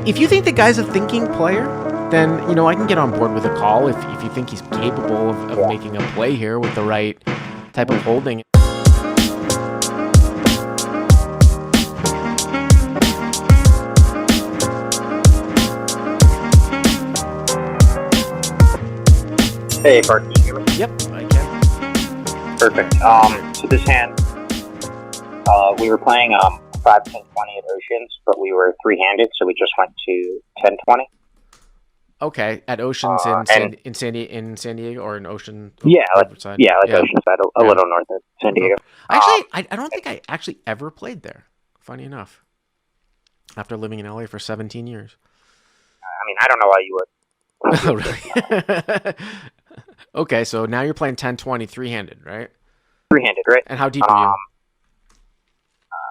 If you think the guy's a thinking player, then, I can get on board with a call if you think he's capable of making a play here with the right type of holding. Hey, Bart, can you hear me? Yep, I can. Perfect. So this hand, we were playing 5, 10, 20 at Oceans, but we were three-handed, so we just went to 10, 20. Okay, at Oceans in San Diego or in Ocean? Oceanside, a little north of San Diego. Actually, I don't think I actually ever played there, funny enough, after living in LA for 17 years. I mean, I don't know why you would. Oh, really? Okay, so now you're playing 10-20 three-handed, right? Three-handed, right? And how deep are you?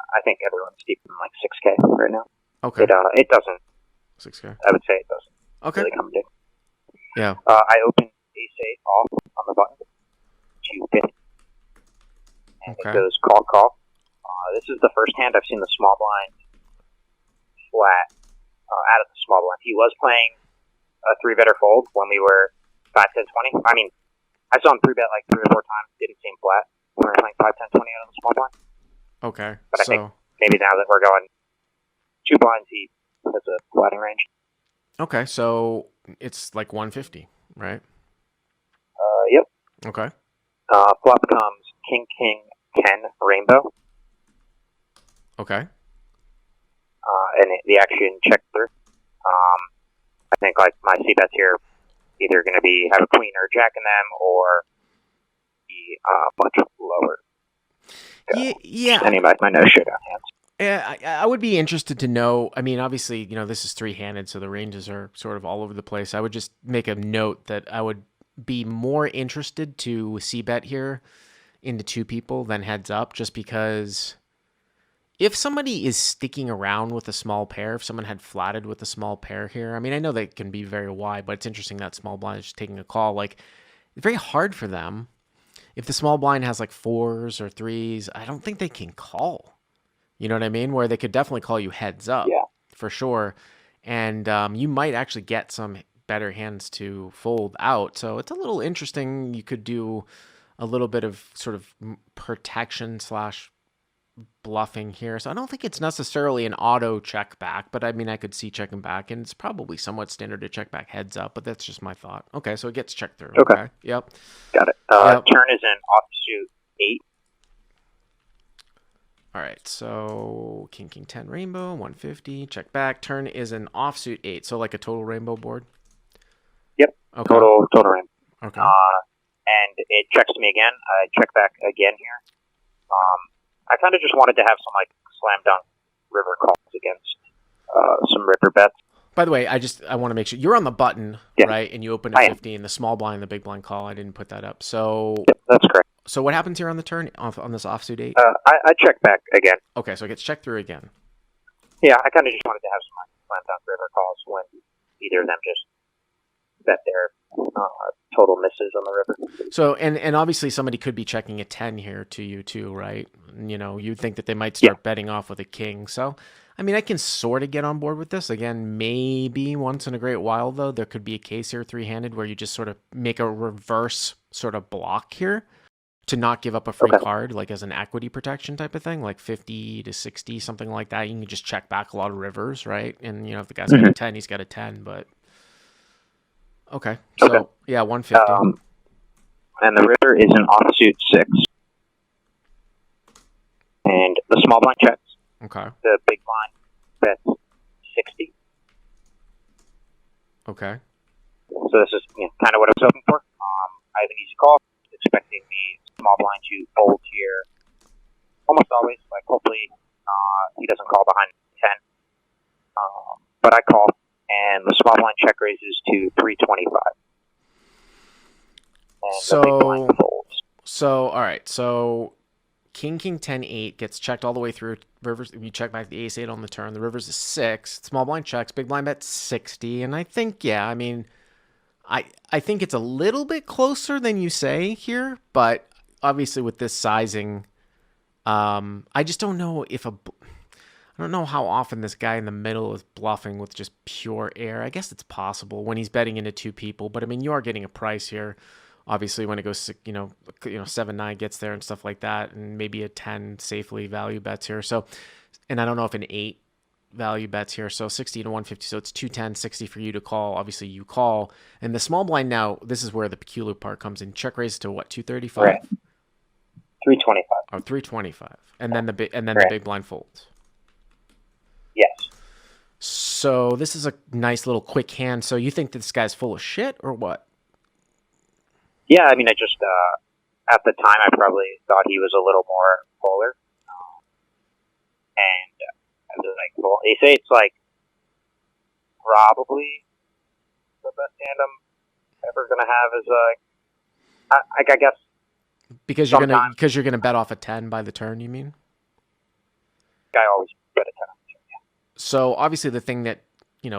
I think everyone's deep in like 6K right now. Okay. It doesn't. 6K. I would say it doesn't. Okay. Really come to. Yeah. I open ace-8 off on the button to 50. And it goes call. This is the first hand I've seen the small blind flat out of the small blind. He was playing a 3-better fold when we were 5, 10, 20. I mean, I saw him 3-bet like 3 or 4 times. Didn't seem flat when we were playing 5, 10, 20 out of the small blind. Okay. But I think maybe now that we're going 2 blinds, he has a flatting range. Okay, so it's like 150, right? Yep. Okay. Flop comes King, 10, rainbow. Okay. And the action check through. I think like my c-bets here either going to be have a queen or a jack in them or be much lower. Yeah. Any of my no showdown hands. Yeah, I would be interested to know. I mean, obviously, this is three-handed, so the ranges are sort of all over the place. I would just make a note that I would be more interested to c-bet here into 2 people than heads up, just because if somebody is sticking around with a small pair, if someone had flatted with a small pair here, I mean, I know they can be very wide, but it's interesting that small blind is just taking a call. Like, it's very hard for them. If the small blind has like 4s or 3s, I don't think they can call. You know what I mean? Where they could definitely call you heads up, for sure. And you might actually get some better hands to fold out. So it's a little interesting. You could do a little bit of sort of protection / bluffing here. So I don't think it's necessarily an auto check back, but I mean, I could see checking back, and it's probably somewhat standard to check back heads up, but that's just my thought. Okay, so it gets checked through. Okay. Yep. Got it. Turn is an offsuit 8. All right, so King, 10, rainbow, 150, check back. Turn is an offsuit 8, so like a total rainbow board? Yep, okay. Total rainbow. Okay. And it checks to me again. I check back again here. I kind of just wanted to have some like slam dunk river calls against some river bets. By the way, I want to make sure you're on the button, right? And you open at 50, and the small blind, the big blind call. I didn't put that up. So yep, that's correct. So what happens here on the turn on this offsuit 8? I check back again. Okay, so it gets checked through again. Yeah, I kind of just wanted to have some like slam dunk river calls when either of them just bet their total misses on the river. So and obviously somebody could be checking a 10 here to you too, right? You'd think that they might start betting off with a king. So I mean, I can sort of get on board with this. Again, maybe once in a great while, though, there could be a case here three-handed where you just sort of make a reverse sort of block here to not give up a free card, like as an equity protection type of thing, like 50 to 60, something like that. You can just check back a lot of rivers, right? And, if the guy's got a 10, he's got a 10, but... Okay, so, yeah, 150. And the river is an offsuit 6. And the small blind checks. Okay. The big blind bets 60. Okay. So this is kind of what I was hoping for. I have an easy call, expecting the small blind to fold here almost always. Like hopefully he doesn't call behind 10. But I call, and the small blind check raises to 325. And the big blind folds. So all right, so King, 10, 8 gets checked all the way through. Rivers, you check back the ace 8 on the turn. The river's a 6. Small blind checks. Big blind bet 60. And I think, I mean, I think it's a little bit closer than you say here. But obviously with this sizing, I just don't know if I don't know how often this guy in the middle is bluffing with just pure air. I guess it's possible when he's betting into two people, but I mean, you are getting a price here. Obviously, when it goes, 7-9 gets there and stuff like that, and maybe a 10 safely value bets here. So, and I don't know if an 8 value bets here. So 60 to 150. So it's 210, 60 for you to call. Obviously, you call. And the small blind now, this is where the peculiar part comes in. Check raise to what, 235? Right. 325. Oh, 325. And then the big blind folds. Yes. So this is a nice little quick hand. So you think this guy's full of shit or what? Yeah, I mean, I just, at the time, I probably thought he was a little more polar. And I was like, well, they say it's like probably the best hand I'm ever going to have is, I guess. Because you're gonna bet off a 10 by the turn, you mean? I always bet a 10 on the turn, yeah. So obviously the thing that,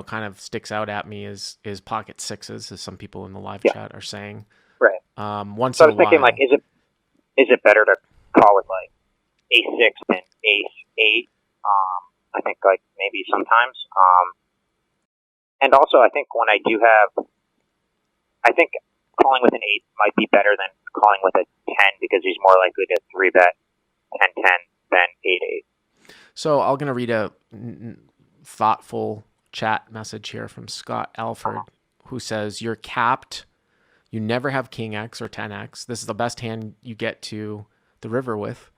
kind of sticks out at me is pocket sixes, as some people in the live chat are saying. Right. Once so I in a was thinking, while, like, is it better to call it like ace six than ace eight? I think like maybe sometimes. And also I think when I think calling with an 8 might be better than calling with a 10 because he's more likely to 3-bet 10-10 than 8-8. So I'm going to read a thoughtful chat message here from Scott Alford, who says, you're capped. You never have king X or 10X. This is the best hand you get to the river with.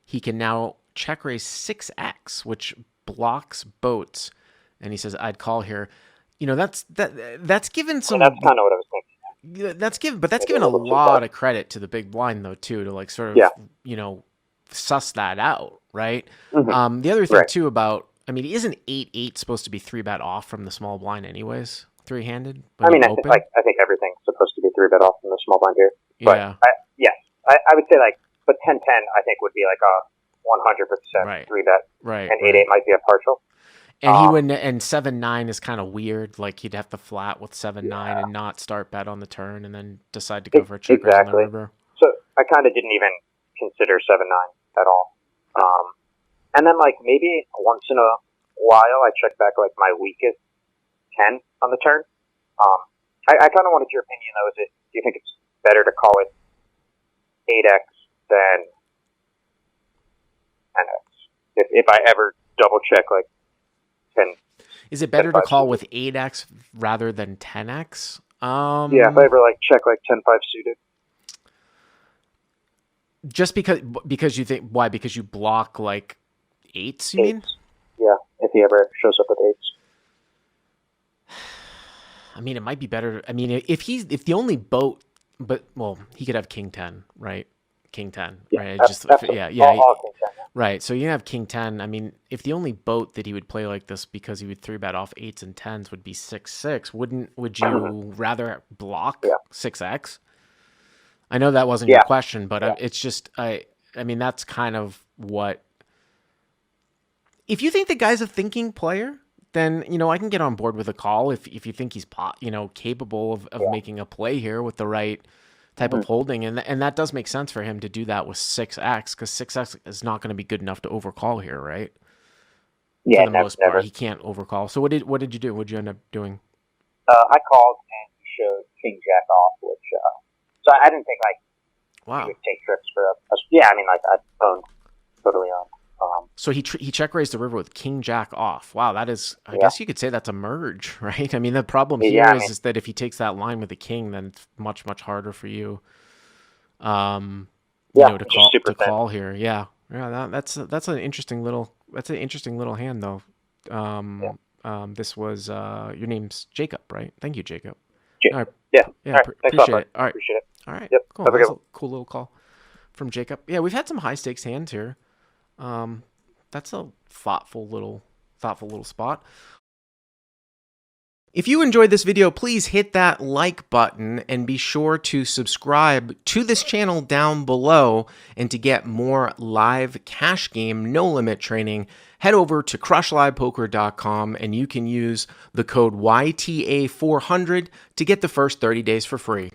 He can now check raise 6X, which blocks boats. And he says, I'd call here. That's given some... That's kind of what I was thinking. That's given a lot of credit to the big blind though too, to like sort of suss that out, right? Mm-hmm. The other thing too about, I mean, isn't 8-8 supposed to be 3-bet off from the small blind anyways, 3-handed? I mean, I think everything's supposed to be 3-bet off from the small blind here. But yeah, I would say like, but 10-10 I think would be like a 100% 3-bet, right? And 8-8 might be a partial. And he wouldn't, and 7-9 is kind of weird. Like he'd have to flat with 7-9 and not start bet on the turn, and then decide to go for a check raise on the river. So I kind of didn't even consider 7-9 at all. And then like maybe once in a while I check back like my weakest 10 on the turn. I kind of wanted your opinion though. Do you think it's better to call it 8x than 10x? If I ever double check like 10. Is it better to call with 8x rather than 10x? Yeah, if I ever like check like 10-5 suited. Just because you think, why? Because you block like 8s, you mean? Yeah, if he ever shows up with 8s. I mean, it might be better. I mean, if the only boat, but well, he could have king 10, right? King 10, right? All king 10, right. So you have king 10. I mean, if the only boat that he would play like this because he would 3-bet off 8s and 10s would be 6-6, would you rather block 6x? I know that wasn't your question, but it's just I mean, that's kind of what. If you think the guy's a thinking player, then I can get on board with a call if you think he's capable of making a play here with the right type of holding, and that does make sense for him to do that with 6x, because 6x is not going to be good enough to overcall here, right? Yeah, for the most part, he can't overcall. So what did you do? What did you end up doing? I called and he showed king jack off, which so I didn't think like he would take trips for a I mean like I owned totally on. So he check raised the river with king jack off. Wow, that is, I guess you could say that's a merge, right? I mean, the problem here is that if he takes that line with the king, then it's much, much harder for you, to call here. Yeah, that's an interesting little hand though. This was your name's Jacob, right? Thank you, Jacob. All right. Yeah. All right. Appreciate it. All right. Appreciate it. All right. Yep. Cool. That's a cool little call from Jacob. Yeah, we've had some high stakes hands here. That's a thoughtful little spot. If you enjoyed this video, please hit that like button and be sure to subscribe to this channel down below. And to get more live cash game no limit training, head over to crushlivepoker.com and you can use the code YTA400 to get the first 30 days for free.